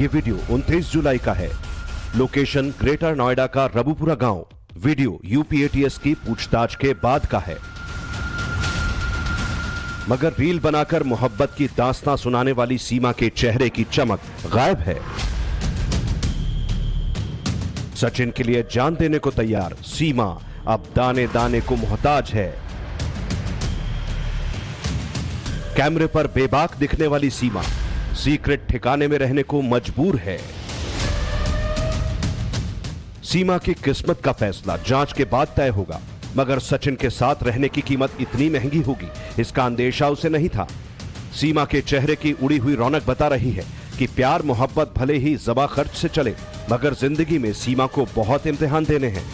ये वीडियो 29 जुलाई का है। लोकेशन ग्रेटर नोएडा का रबुपुरा गांव। वीडियो यूपी एटीएस की पूछताछ के बाद का है। मगर रील बनाकर मोहब्बत की दास्तां सुनाने वाली सीमा के चेहरे की चमक गायब है। सचिन के लिए जान देने को तैयार सीमा अब दाने दाने को मोहताज है। कैमरे पर बेबाक दिखने वाली सीमा सीक्रेट ठिकाने में रहने को मजबूर है। सीमा की किस्मत का फैसला जांच के बाद तय होगा, मगर सचिन के साथ रहने की कीमत इतनी महंगी होगी, इसका अंदेशा उसे नहीं था। सीमा के चेहरे की उड़ी हुई रौनक बता रही है कि प्यार मोहब्बत भले ही ज़बा खर्च से चले, मगर जिंदगी में सीमा को बहुत इम्तिहान देने हैं।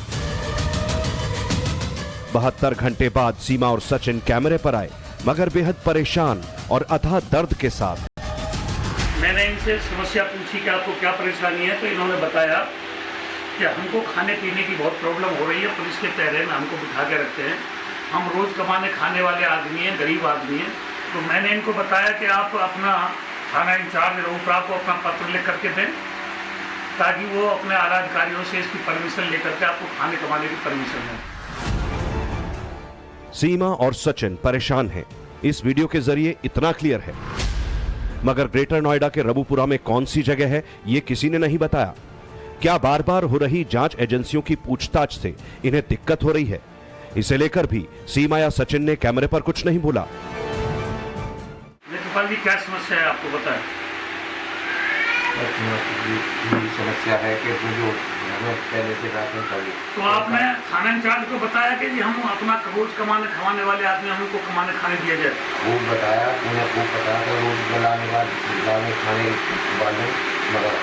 72 घंटे बाद सीमा और सचिन कैमरे पर आए, मगर बेहद परेशान और अथाह दर्द के साथ। मैंने इनसे समस्या पूछी कि आपको क्या परेशानी है, तो इन्होंने बताया कि हमको खाने पीने की बहुत प्रॉब्लम हो रही है। पुलिस के पहरे में हमको बिठा के रखते हैं। हम रोज़ कमाने खाने वाले आदमी हैं, गरीब आदमी हैं। तो मैंने इनको बताया कि आप अपना थाना इंचार्ज रऊपरा को अपना पत्र लिख करके दें, ताकि वो अपने आला अधिकारियों से इसकी परमिशन लेकर के आपको खाने कमाने की परमिशन दें। सीमा और सचिन परेशान हैं। इस वीडियो के जरिए इतना क्लियर है, मगर ग्रेटर नोएडा के रबुपुरा में कौन सी जगह है, ये किसी ने नहीं बताया। क्या बार बार हो रही जांच एजेंसियों की पूछताछ से इन्हें दिक्कत हो रही है? इसे लेकर भी सीमा या सचिन ने कैमरे पर कुछ नहीं बोला। नेत्रपाल जी, क्या समस्या है आपको बताएं। समस्या है कि जो पहले से तो आपने थाना इंचार्ज को बताया कि जी हम अपना रोज कमाने खवाने वाले आदमी, हमको कमाने खाने दिया जाए। वो बताया, उन्हें वो पता था रोज लाने खाने वाले, मगर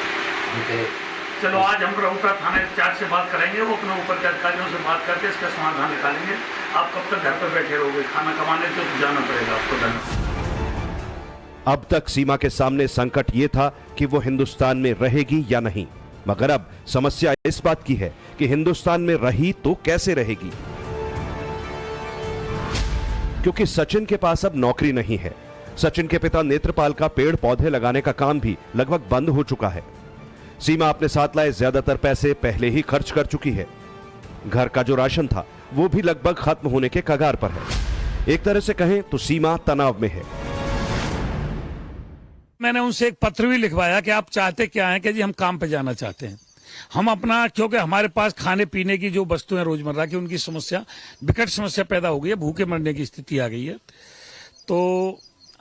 चलो आज हम रहुपरा थाना इंचार्ज से बात करेंगे, वो अपने ऊपर के अधिकारियों से बात करके इसका समाधान निकालेंगे। आप कब तक घर पर बैठे रहोगे? खाना कमाने तो जाना पड़ेगा आपको। अब तक सीमा के सामने संकट यह था कि वो हिंदुस्तान में रहेगी या नहीं, मगर अब समस्या इस बात की है कि हिंदुस्तान में रही तो कैसे रहेगी, क्योंकि सचिन के पास अब नौकरी नहीं है। सचिन के पिता नेत्रपाल का पेड़ पौधे लगाने का काम भी लगभग बंद हो चुका है। सीमा अपने साथ लाए ज्यादातर पैसे पहले ही खर्च कर चुकी है। घर का जो राशन था वो भी लगभग खत्म होने के कगार पर है। एक तरह से कहें तो सीमा तनाव में है। मैंने उनसे एक पत्र भी लिखवाया कि आप चाहते क्या हैं, कि जी हम काम पे जाना चाहते हैं। हम अपना, क्योंकि हमारे पास खाने पीने की जो वस्तुएं रोजमर्रा की, उनकी समस्या, विकट समस्या पैदा हो गई है, भूखे मरने की स्थिति आ गई है। तो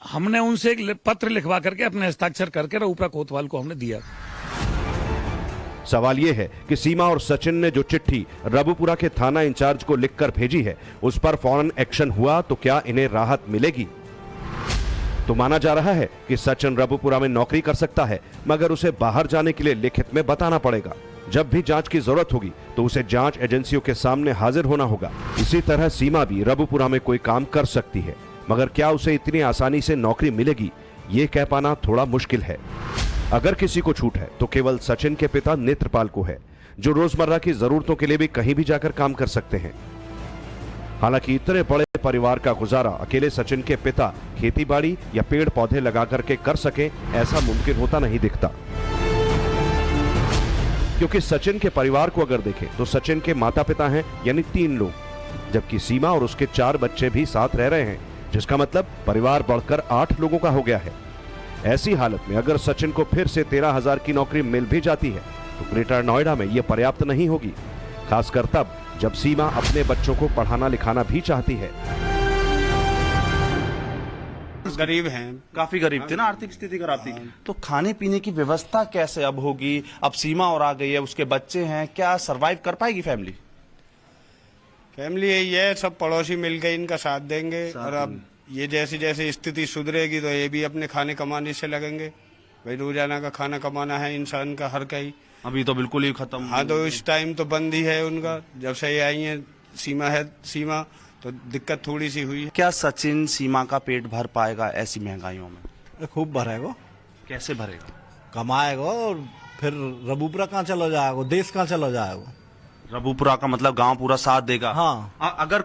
हमने उनसे एक पत्र लिखवा करके अपने हस्ताक्षर करके रऊपरा कोतवाल को हमने दिया। सवाल यह है कि सीमा और सचिन ने जो चिट्ठी रबुपुरा के थाना इंचार्ज को लिखकर भेजी है, उस पर फौरन एक्शन हुआ तो क्या इन्हें राहत मिलेगी? तो माना जा रहा है कि सचिन रबुपुरा में नौकरी कर सकता है, मगर उसे बाहर जाने के लिए लिखित में बताना पड़ेगा। जब भी जांच की जरूरत होगी तो उसे जांच एजेंसियों के सामने हाजिर होना होगा। इसी तरह सीमा भी रबुपुरा में कोई काम कर सकती है, मगर क्या उसे इतनी आसानी से नौकरी मिलेगी, ये कह पाना थोड़ा मुश्किल है। अगर किसी को छूट है तो केवल सचिन के पिता नेत्रपाल को है, जो रोजमर्रा की जरूरतों के लिए भी कहीं भी जाकर काम कर सकते हैं। हालांकि इतने बड़े परिवार का गुजारा अकेले सचिन के पिता खेतीबाड़ी या पेड़ पौधे लगा करके कर सके, ऐसा मुमकिन होता नहीं दिखता। क्योंकि सचिन के परिवार को अगर देखें तो सचिन के माता पिता हैं, यानी 3 लोग, जबकि सीमा और उसके 4 बच्चे भी साथ रह रहे हैं, जिसका मतलब परिवार बढ़कर 8 लोगों का हो गया है। ऐसी हालत में अगर सचिन को फिर से 13,000 की नौकरी मिल भी जाती है तो ग्रेटर नोएडा में यह पर्याप्त नहीं होगी, खासकर तब जब सीमा अपने बच्चों को पढ़ाना लिखाना भी चाहती है। गरीब हैं, काफी गरीब थे ना, आर्थिक स्थिति खराब थी। तो खाने पीने की व्यवस्था कैसे अब होगी? अब सीमा और आ गई है, उसके बच्चे हैं, क्या सरवाइव कर पाएगी फैमिली? फैमिली यही है, सब पड़ोसी मिलकर इनका साथ देंगे। और अब ये जैसे जैसे स्थिति सुधरेगी तो ये भी अपने खाने कमाने से लगेंगे। भाई रोजाना का खाना कमाना है इंसान का, हर कहीं। अभी तो बिल्कुल ही खत्म। हाँ, तो इस टाइम तो बंद ही है उनका। जब से ये आई है सीमा तो दिक्कत थोड़ी सी हुई है। क्या सचिन सीमा का पेट भर पाएगा ऐसी महंगाइयों में? खूब भरेगा। कैसे भरेगा? कमाएगा और फिर रबुपुरा कहाँ चला जाएगा, देश कहाँ चला जाएगा। रबुपुरा का मतलब गांव पूरा साथ देगा। हाँ। अगर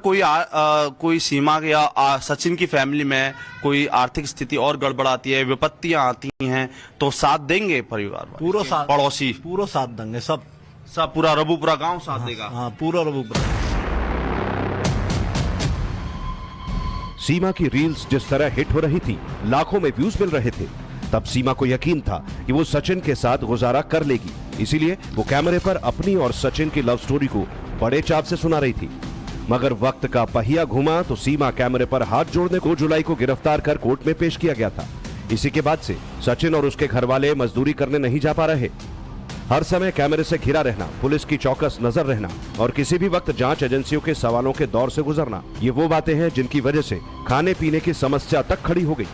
कोई सीमा या सचिन की फैमिली में कोई आर्थिक स्थिति और गड़बड़ाती है, विपत्तियां आती हैं, तो साथ देंगे परिवार वाले? पूरा साथ, पड़ोसी पूरा साथ देंगे, सब पूरा रबुपुरा गांव साथ देगा। हाँ, पूरा रबुपुरा। सीमा की रील्स जिस तरह हिट हो रही थी, लाखों में व्यूज मिल रहे थे, तब सीमा को यकीन था कि वो सचिन के साथ गुजारा कर लेगी। इसीलिए वो कैमरे पर अपनी और सचिन की लव स्टोरी को बड़े चाव से सुना रही थी। मगर वक्त का पहिया घुमा तो सीमा कैमरे पर हाथ जोड़ने को जुलाई को गिरफ्तार कर कोर्ट में पेश किया गया था। इसी के बाद से सचिन और उसके घर वाले मजदूरी करने नहीं जा पा रहे। हर समय कैमरे से घिरा रहना, पुलिस की चौकस नजर रहना और किसी भी वक्त जांच एजेंसियों के सवालों के दौर से गुजरना, ये वो बातें हैं जिनकी वजह से खाने पीने की समस्या तक खड़ी हो गई।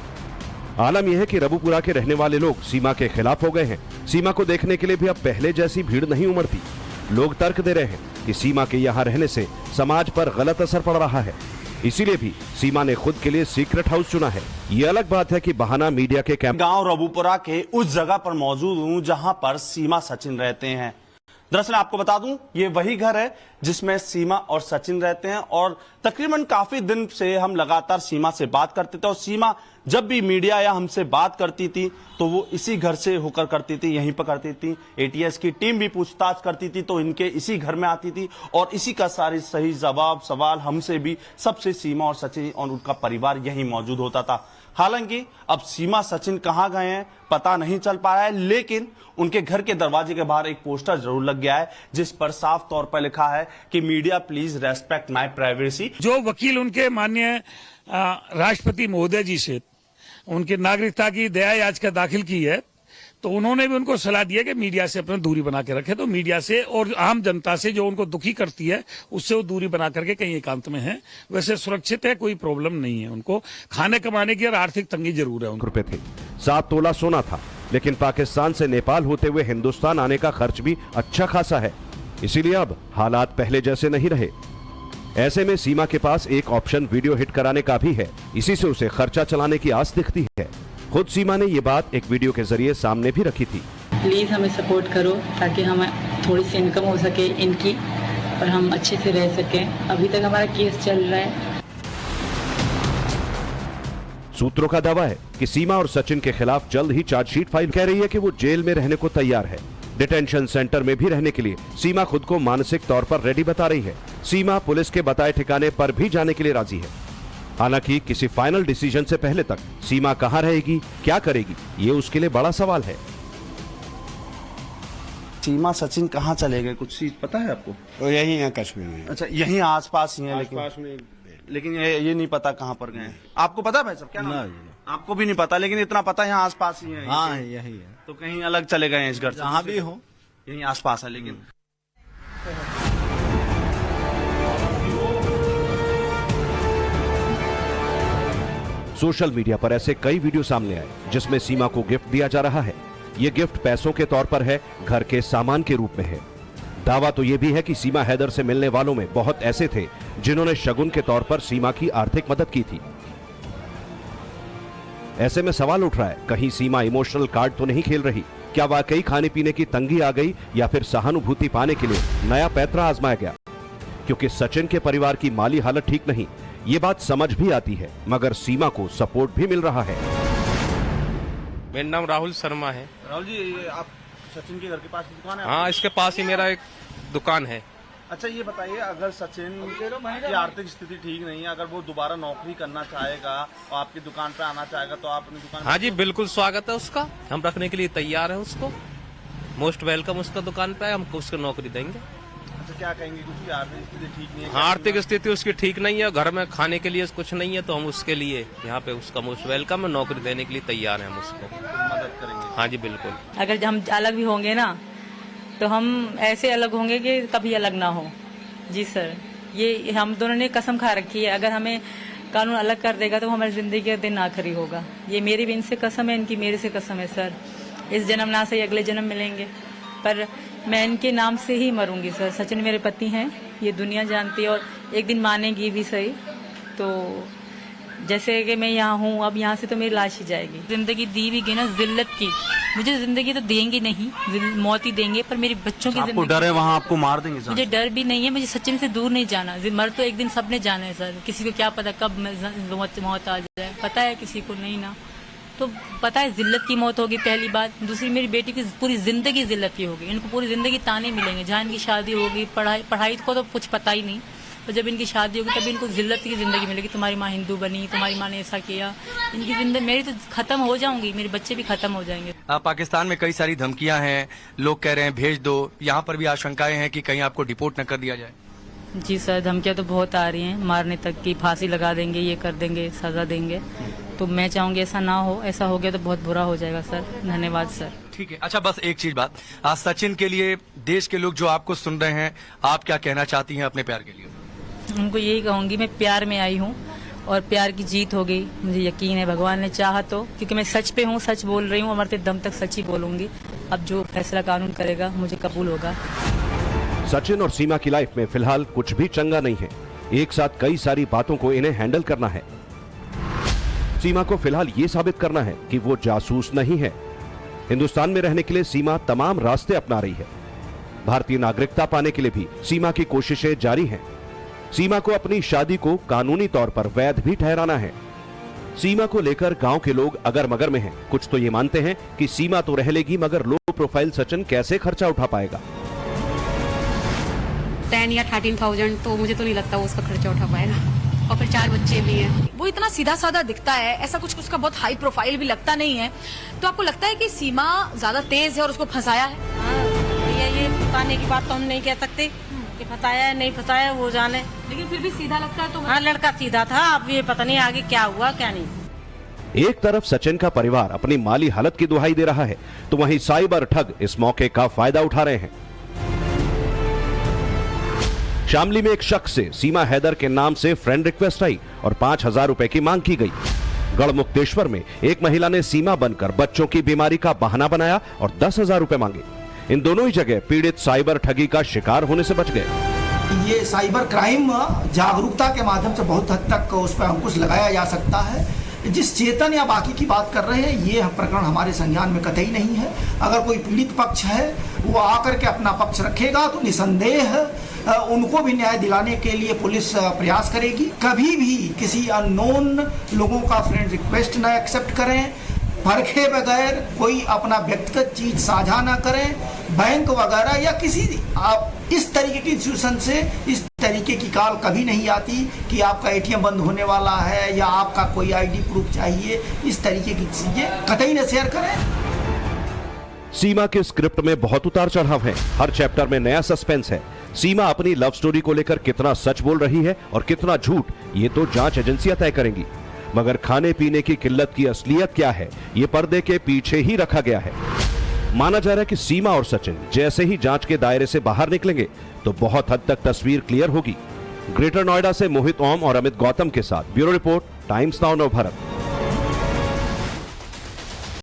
आलम यह है कि रबुपुरा के रहने वाले लोग सीमा के खिलाफ हो गए हैं। सीमा को देखने के लिए भी अब पहले जैसी भीड़ नहीं उमड़ती। लोग तर्क दे रहे हैं कि सीमा के यहाँ रहने से समाज पर गलत असर पड़ रहा है। इसीलिए भी सीमा ने खुद के लिए सीक्रेट हाउस चुना है। ये अलग बात है कि बहाना मीडिया के गांव रबुपुरा के उस जगह पर मौजूद हूं जहां पर सीमा सचिन रहते हैं। दरअसल आपको बता दूं, ये वही घर है जिसमें सीमा और सचिन रहते हैं और तकरीबन काफी दिन से हम लगातार सीमा से बात करते थे और सीमा जब भी मीडिया या हमसे बात करती थी तो वो इसी घर से होकर करती थी, यहीं पर करती थी। एटीएस की टीम भी पूछताछ करती थी तो इनके इसी घर में आती थी और इसी का सारी सही जवाब सवाल हमसे भी सबसे सीमा और सचिन और उनका परिवार यहीं मौजूद होता था। हालांकि अब सीमा सचिन कहां गए हैं पता नहीं चल पा रहा है, लेकिन उनके घर के दरवाजे के बाहर एक पोस्टर जरूर लग गया है जिस पर साफ तौर पर लिखा है कि media please respect my privacy. जो वकील उनके माननीय राष्ट्रपति महोदय जी से उनकी नागरिकता की दया याचिका दाखिल की है, तो उन्होंने भी उनको सलाह दी है कि मीडिया से अपना दूरी बना के रखे। तो मीडिया से और आम जनता से जो उनको दुखी करती है उससे वो दूरी बना करके कहीं एकांत में है। वैसे सुरक्षित है, कोई प्रॉब्लम नहीं है। उनको खाने कमाने की और आर्थिक तंगी जरूर है। रुपए थे, 7 तोला सोना था, लेकिन पाकिस्तान से नेपाल होते हुए हिंदुस्तान आने का खर्च भी अच्छा खासा है। इसीलिए अब हालात पहले जैसे नहीं रहे। ऐसे में सीमा के पास एक ऑप्शन वीडियो हिट कराने का भी है। इसी से उसे खर्चा चलाने की आस दिखती है। खुद सीमा ने ये बात एक वीडियो के जरिए सामने भी रखी थी। प्लीज हमें सपोर्ट करो ताकि हमें थोड़ी सी इनकम हो सके इनकी और हम अच्छे से रह सकें। अभी तक हमारा केस चल रहा है। सूत्रों का दावा है कि सीमा और सचिन के खिलाफ जल्द ही चार्जशीट फाइल। कह रही है कि वो जेल में रहने को तैयार है। डिटेंशन सेंटर में भी रहने के लिए सीमा खुद को मानसिक तौर पर रेडी बता रही है। सीमा पुलिस के बताए ठिकाने पर भी जाने के लिए राजी है। हालांकि किसी फाइनल डिसीजन से पहले तक सीमा कहां रहेगी, क्या करेगी, ये उसके लिए बड़ा सवाल है। सीमा सचिन कहाँ चले गए, कुछ चीज पता है आपको? वो यही है कश्मीर में। अच्छा, यहीं आसपास ही है, लेकिन ये नहीं पता कहाँ पर गए। आपको पता है भाई साहब क्या नाम है? आपको भी नहीं पता, लेकिन इतना पता है यहाँ आसपास ही है। हाँ, यही है। तो कहीं अलग चले गए हैं इस घर से? जहाँ भी हो, यहीं आसपास है। लेकिन सोशल मीडिया पर ऐसे कई वीडियो सामने आए जिसमें सीमा को गिफ्ट दिया जा रहा है। ये गिफ्ट पैसों के तौर पर है, घर के सामान के रूप में है। दावा तो यह भी है कि सीमा हैदर से मिलने वालों में बहुत ऐसे थे जिन्होंने शगुन के तौर पर सीमा की आर्थिक मदद की थी। ऐसे में सवाल उठ रहा है, कहीं सीमा इमोशनल कार्ड तो नहीं खेल रही? क्या वाकई खाने पीने की तंगी आ गई या फिर सहानुभूति पाने के लिए नया पैतरा आजमाया गया? क्योंकि सचिन के परिवार की माली हालत ठीक नहीं, ये बात समझ भी आती है, मगर सीमा को सपोर्ट भी मिल रहा है। मेरा नाम राहुल शर्मा है। राहुल जी, आप सचिन के घर के पास की दुकान है? हाँ, इसके पास ही मेरा एक दुकान है। अच्छा, ये बताइए, अगर सचिन की आर्थिक स्थिति ठीक नहीं है, अगर वो दोबारा नौकरी करना चाहेगा और आपकी दुकान पे आना चाहेगा तो आप अपनी दुकान? हाँ जी, बिल्कुल स्वागत है उसका। हम रखने के लिए तैयार हैं उसको। मोस्ट वेलकम उसका दुकान पे, हम उसको नौकरी देंगे। अच्छा, क्या कहेंगे, उसकी आर्थिक स्थिति ठीक नहीं है? हाँ, आर्थिक स्थिति उसकी ठीक नहीं है, घर में खाने के लिए कुछ नहीं है, तो हम उसके लिए यहाँ पे उसका मोस्ट वेलकम है, नौकरी देने के लिए तैयार हैं हम उसको। मदद करेंगे? हाँ जी, बिल्कुल। अगर हम अलग भी होंगे ना तो हम ऐसे अलग होंगे कि कभी अलग ना हो। जी सर, ये हम दोनों ने कसम खा रखी है। अगर हमें कानून अलग कर देगा तो हमारी जिंदगी का दिन आखिरी होगा। ये मेरी भी इनसे कसम है, इनकी मेरे से कसम है सर। इस जन्म ना सही अगले जन्म मिलेंगे, पर मैं इनके नाम से ही मरूंगी सर। सचिन मेरे पति हैं, ये दुनिया जानती है और एक दिन मानेगी भी सही। तो जैसे कि मैं यहाँ हूँ, अब यहाँ से तो मेरी लाश ही जाएगी। जिंदगी दी भी गई ना जिल्लत की, मुझे जिंदगी तो देंगे नहीं, मौत ही देंगे, पर मेरे बच्चों की आपको डर है वहाँ आपको मार देंगे? मुझे डर भी नहीं है, मुझे सचिन से दूर नहीं जाना। मर तो एक दिन सबने जाना है सर, किसी को क्या पता कब मौत आ जाए, पता है किसी को नहीं ना। तो पता है जिल्लत की मौत होगी पहली बात, दूसरी मेरी बेटी की पूरी जिंदगी जिल्लत की होगी। इनको पूरी जिंदगी ताने मिलेंगे, जहाँ इनकी शादी होगी, पढ़ाई को तो कुछ पता ही नहीं, तो जब इनकी शादी होगी तभी इनको जिल्लत की जिंदगी मिलेगी। तुम्हारी माँ हिंदू बनी, तुम्हारी माँ ने ऐसा किया, इनकी जिंदगी मेरी तो खत्म हो जाऊंगी, मेरे बच्चे भी खत्म हो जाएंगे। पाकिस्तान में कई सारी धमकियां हैं, लोग कह रहे हैं भेज दो, यहाँ पर भी आशंकाएं हैं कि कहीं आपको डिपोर्ट न कर दिया जाए। जी सर, धमकियाँ तो बहुत आ रही हैं, मारने तक की, फांसी लगा देंगे, ये कर देंगे, सजा देंगे। तो मैं चाहूंगी ऐसा ना हो, ऐसा हो गया तो बहुत बुरा हो जाएगा सर। धन्यवाद सर। ठीक है, अच्छा बस एक चीज बात, आज सचिन के लिए देश के लोग जो आपको सुन रहे हैं, आप क्या कहना चाहती हैं अपने प्यार के लिए? उनको यही कहूंगी, मैं प्यार में आई हूँ और प्यार की जीत हो गई, मुझे यकीन है भगवान ने चाहा तो, क्योंकि मैं सच पे हूँ, सच बोल रही हूँ, मरते दम तक सच ही बोलूंगी। अब जो फैसला कानून करेगा मुझे कबूल होगा। सचिन और सीमा की लाइफ में फिलहाल कुछ भी चंगा नहीं है, एक साथ कई सारी बातों को इन्हें हैंडल करना है। सीमा को फिलहाल ये साबित करना है कि वो जासूस नहीं है। हिंदुस्तान में रहने के लिए सीमा तमाम रास्ते अपना रही है। भारतीय नागरिकता पाने के लिए भी सीमा की कोशिशें जारी हैं। सीमा को अपनी शादी को कानूनी तौर पर वैध भी ठहराना है। सीमा को लेकर गांव के लोग अगर मगर में हैं। कुछ तो ये मानते हैं कि सीमा तो रह लेगी, मगर लो प्रोफाइल सचिन कैसे खर्चा उठा पाएगा। 10 या 13,000 तो मुझे तो नहीं लगता वो उसका खर्चा उठा पाएगा, और फिर 4 बच्चे भी हैं। वो इतना सीधा साधा दिखता है, ऐसा कुछ उसका बहुत हाई प्रोफाइल भी लगता नहीं है। तो आपको लगता है कि सीमा ज्यादा तेज है और उसको फंसाया है? भैया ये फंसाने की बात तो हम नहीं कह सकते कि फंसाया है नहीं फंसाया, वो जाने, लेकिन फिर भी सीधा लगता है। तो हाँ, लड़का सीधा था, अब ये पता नहीं आगे क्या हुआ क्या नहीं। एक तरफ सचिन का परिवार अपनी माली हालत की दुहाई दे रहा है, तो वहीं साइबर ठग इस मौके का फायदा उठा रहे हैं। शामली में एक शख्स से सीमा हैदर के नाम से फ्रेंड रिक्वेस्ट आई और 5,000 रुपए की मांग की गई। गढ़मुक्तेश्वर में एक महिला ने सीमा बनकर बच्चों की बीमारी का बहाना बनाया और 10,000 रुपए मांगे। इन दोनों ही जगह पीड़ित साइबर ठगी का शिकार होने से बच गए। ये साइबर क्राइम जागरूकता के माध्यम से बहुत हद तक उस पर अंकुश लगाया जा सकता है। जिस चेतन या बाकी की बात कर रहे हैं, ये प्रकरण हमारे संज्ञान में कतई नहीं है। अगर कोई पीड़ित पक्ष है वो आकर के अपना पक्ष रखेगा तो निसंदेह उनको भी न्याय दिलाने के लिए पुलिस प्रयास करेगी। कभी भी किसी अननोन लोगों का फ्रेंड रिक्वेस्ट न एक्सेप्ट करें, परखे बगैर कोई अपना व्यक्तिगत चीज साझा न करें। बैंक वगैरह या किसी आप इस तरीके की इंस्टीट्यूशन से इस तरीके की कॉल कभी नहीं आती कि आपका एटीएम बंद होने वाला है या आपका कोई आईडी प्रूफ चाहिए। इस तरीके की चीजें कतई न शेयर करें। सीमा के स्क्रिप्ट में बहुत उतार चढ़ाव है, हर चैप्टर में नया सस्पेंस है। सीमा अपनी लव स्टोरी को लेकर कितना सच बोल रही है और कितना झूठ, ये तो जांच एजेंसियां तय करेंगी। मगर खाने पीने की किल्लत की असलियत क्या है, ये पर्दे के पीछे ही रखा गया है। माना जा रहा है कि सीमा और सचिन जैसे ही जांच के दायरे से बाहर निकलेंगे तो बहुत हद तक तस्वीर क्लियर होगी। ग्रेटर नोएडा से मोहित ओम और अमित गौतम के साथ ब्यूरो रिपोर्ट, टाइम्स नाउ नव भारत।